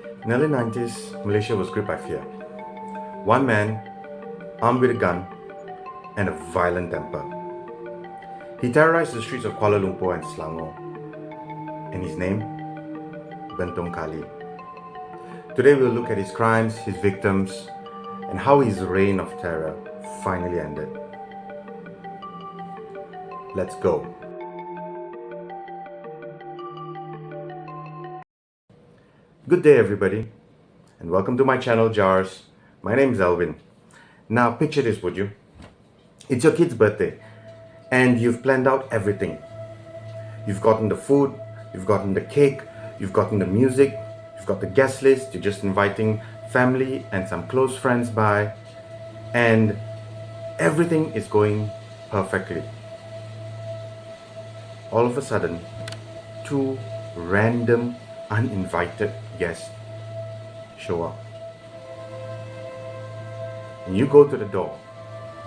In the early 90s, Malaysia was gripped by fear. One man, armed with a gun and a violent temper. He terrorized the streets of Kuala Lumpur and Selangor. And his name? Bentong Kali. Today we'll look at his crimes, his victims, and how his reign of terror finally ended. Let's go. Good day everybody, and welcome to my channel Jars. My name is Alvin. Now picture this, would you? It's your kid's birthday and you've planned out everything. You've gotten the food, you've gotten the cake, you've gotten the music, you've got the guest list, you're just inviting family and some close friends by, and everything is going perfectly. All of a sudden, two random uninvited guests show up. And you go to the door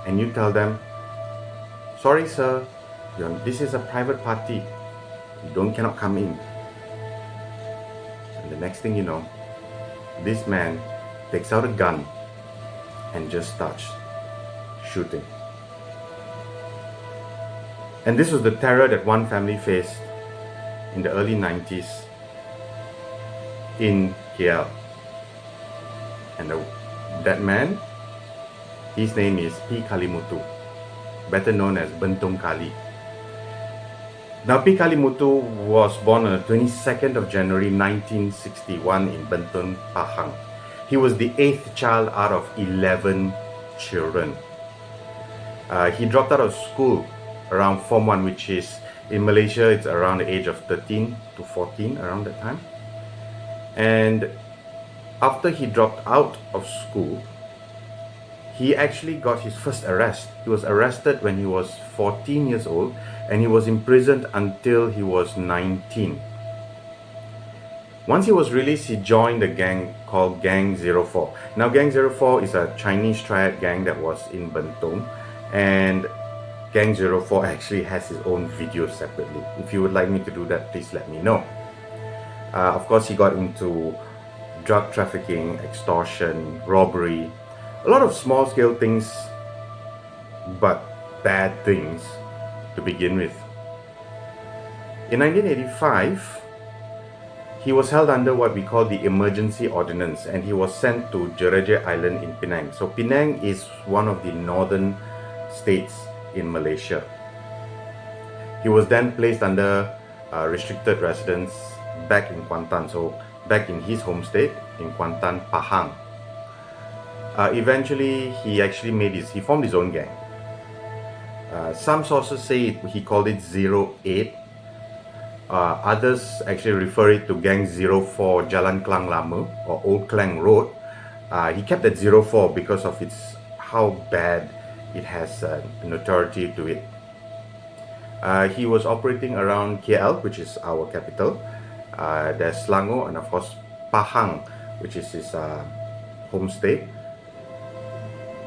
and you tell them, sorry sir, this is a private party. You cannot come in. And the next thing you know, this man takes out a gun and just starts shooting. And this was the terror that one family faced in the early 90s in KL. And that man, his name is P. Kalimutu, better known as Bentong Kali. Now, P. Kalimutu was born on the 22nd of January 1961 in Bentong, Pahang. He was the 8th child out of 11 children. He dropped out of school around Form 1, which is, in Malaysia, it's around the age of 13 to 14, around that time. And after he dropped out of school, he actually got his first arrest. He was arrested when he was 14 years old and he was imprisoned until he was 19. Once he was released, he joined a gang called Gang 04. Now, Gang 04 is a Chinese triad gang that was in Bentong, and Gang 04 actually has his own video separately. If you would like me to do that, please let me know. Of course, he got into drug trafficking, extortion, robbery, a lot of small-scale things, but bad things to begin with. In 1985, he was held under what we call the emergency ordinance, and he was sent to Jereje Island in Penang. So Penang is one of the northern states in Malaysia. He was then placed under restricted residence back in Kuantan, so back in his home state in Kuantan, Pahang. Eventually, he formed his own gang. Some sources say he called it 08. Others actually refer it to Gang 04 Jalan Klang Lama or Old Klang Road. He kept that 04 because of how bad it has notoriety to it. He was operating around KL, which is our capital. There's Selangor, and of course Pahang, which is his home state,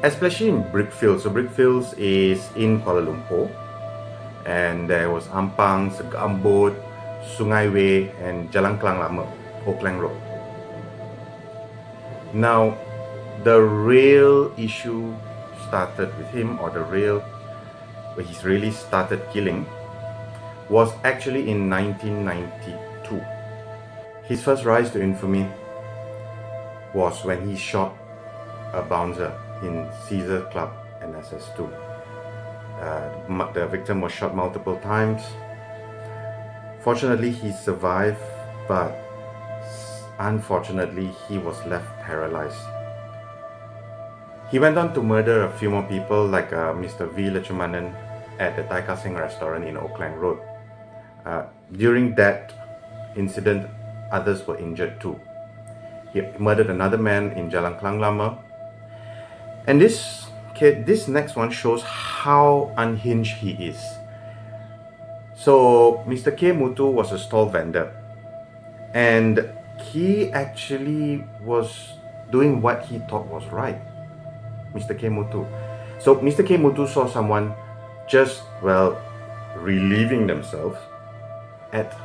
especially in Brickfields. So Brickfields is in Kuala Lumpur, and there was Ampang, Segambut, Sungai Way, and Jalan Klang Lama, Old Klang Road. Now, the real issue started with him, or where he really started killing, was actually in 1992. His first rise to infamy was when he shot a bouncer in Caesar Club and SS2. The victim was shot multiple times. Fortunately, he survived, but unfortunately, he was left paralyzed. He went on to murder a few more people, like Mr. V. Lechumanan at the Thai Kasing restaurant in Old Klang Road. During that incident, others were injured too. He murdered another man in Jalan Klang Lama. And this next one shows how unhinged he is. So Mr. K. Mutu was a stall vendor, and he actually was doing what he thought was right. Mr. K. Mutu. So Mr. K. Mutu saw someone just, relieving themselves at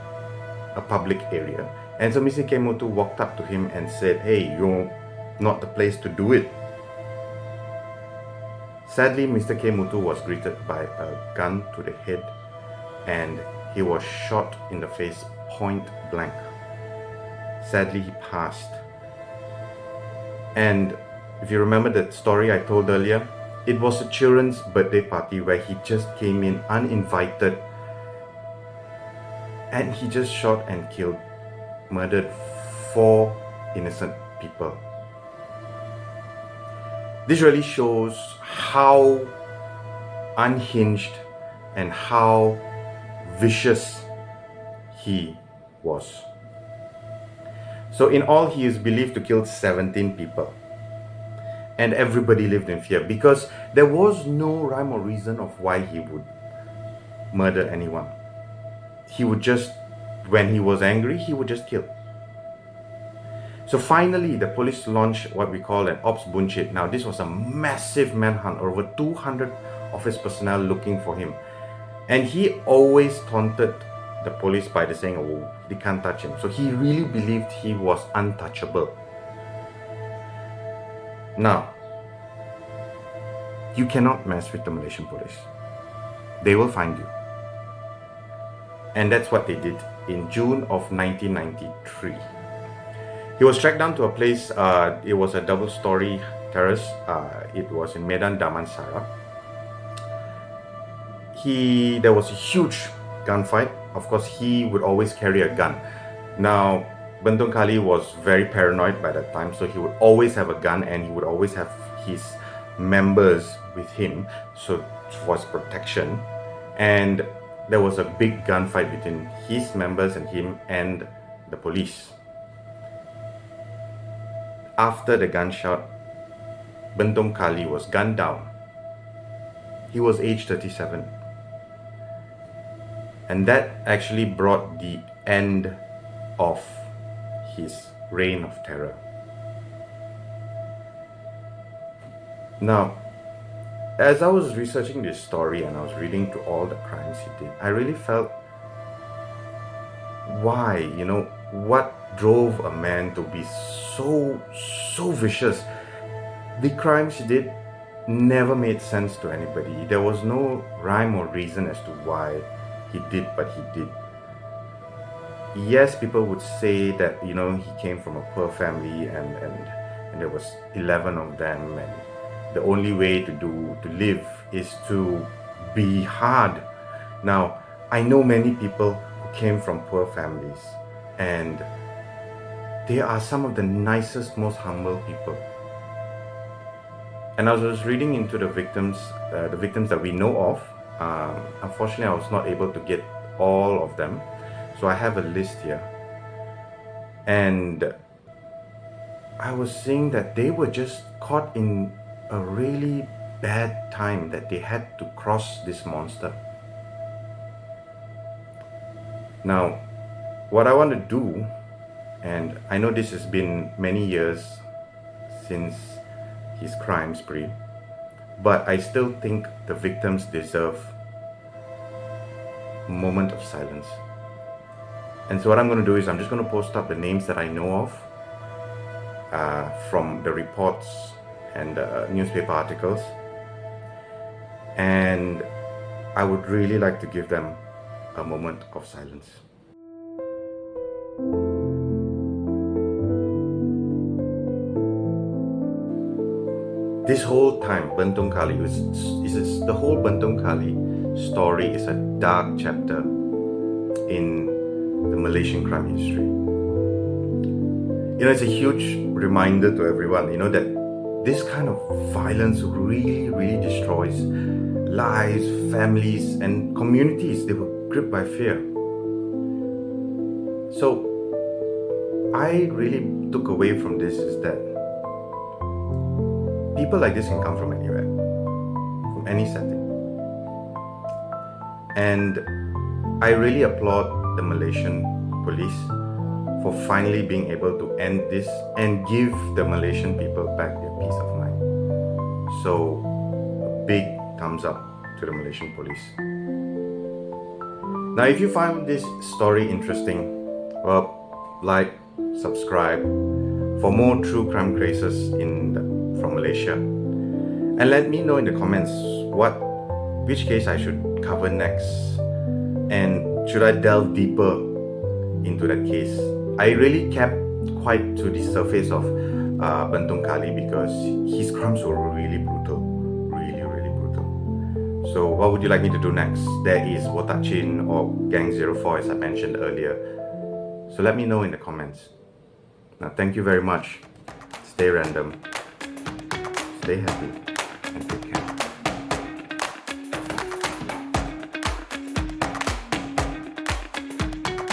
a public area, And so Mr. Kemotu walked up to him and said, "Hey, you're not the place to do it." Sadly, Mr. Kemotu was greeted by a gun to the head and he was shot in the face point blank. Sadly, he passed. And if you remember that story I told earlier, it was a children's birthday party where he just came in uninvited and he just shot and killed, murdered 4 innocent people. This really shows how unhinged and how vicious he was. So in all, he is believed to kill 17 people. And everybody lived in fear because there was no rhyme or reason of why he would murder anyone. He would just, when he was angry, he would just kill. So finally, the police launched what we call an Ops Buncit. Now, this was a massive manhunt, over 200 of his personnel looking for him. And he always taunted the police by saying, "Oh, they can't touch him." So he really believed he was untouchable. Now, you cannot mess with the Malaysian police. They will find you. And that's what they did in June of 1993. He was tracked down to a place, it was a double-story terrace. It was in Medan Damansara. There was a huge gunfight. Of course, he would always carry a gun. Now, Bentong Kali was very paranoid by that time, so he would always have a gun and he would always have his members with him, so for his protection. And there was a big gunfight between his members and him and the police. After the gunshot, Bentong Kali was gunned down. He was aged 37. And that actually brought the end of his reign of terror. Now, as I was researching this story and I was reading to all the crimes he did, I really felt, why, what drove a man to be so vicious? The crimes he did never made sense to anybody. There was no rhyme or reason as to why he did what he did. Yes, people would say that, he came from a poor family and there was 11 of them, and the only way to live is to be hard. Now, I know many people who came from poor families, and they are some of the nicest, most humble people. And I was reading into the victims that we know of. Unfortunately, I was not able to get all of them, so I have a list here. And I was seeing that they were just caught in a really bad time, that they had to cross this monster. Now, what I want to do, and I know this has been many years since his crime spree, but I still think the victims deserve a moment of silence. And so what I'm going to do is I'm just going to post up the names that I know of from the reports and newspaper articles, and I would really like to give them a moment of silence. This whole time, Bentong Kali the whole Bentong Kali story is a dark chapter in the Malaysian crime history. It's a huge reminder to everyone, that this kind of violence really, really destroys lives, families, and communities. They were gripped by fear. So, I really took away from this is that people like this can come from anywhere, from any setting. And I really applaud the Malaysian police for finally being able to end this and give the Malaysian people back their peace of mind. So, a big thumbs up to the Malaysian police. Now, if you find this story interesting, well, like, subscribe for more true crime cases from Malaysia. And let me know in the comments which case I should cover next, and should I delve deeper into that case. I really kept quite to the surface of Bentong Kali because his crimes were really brutal, really brutal. So what would you like me to do next? There is Wotachin or Gang 04 as I mentioned earlier. So let me know in the comments. Now thank you very much. Stay random, stay happy, and take care.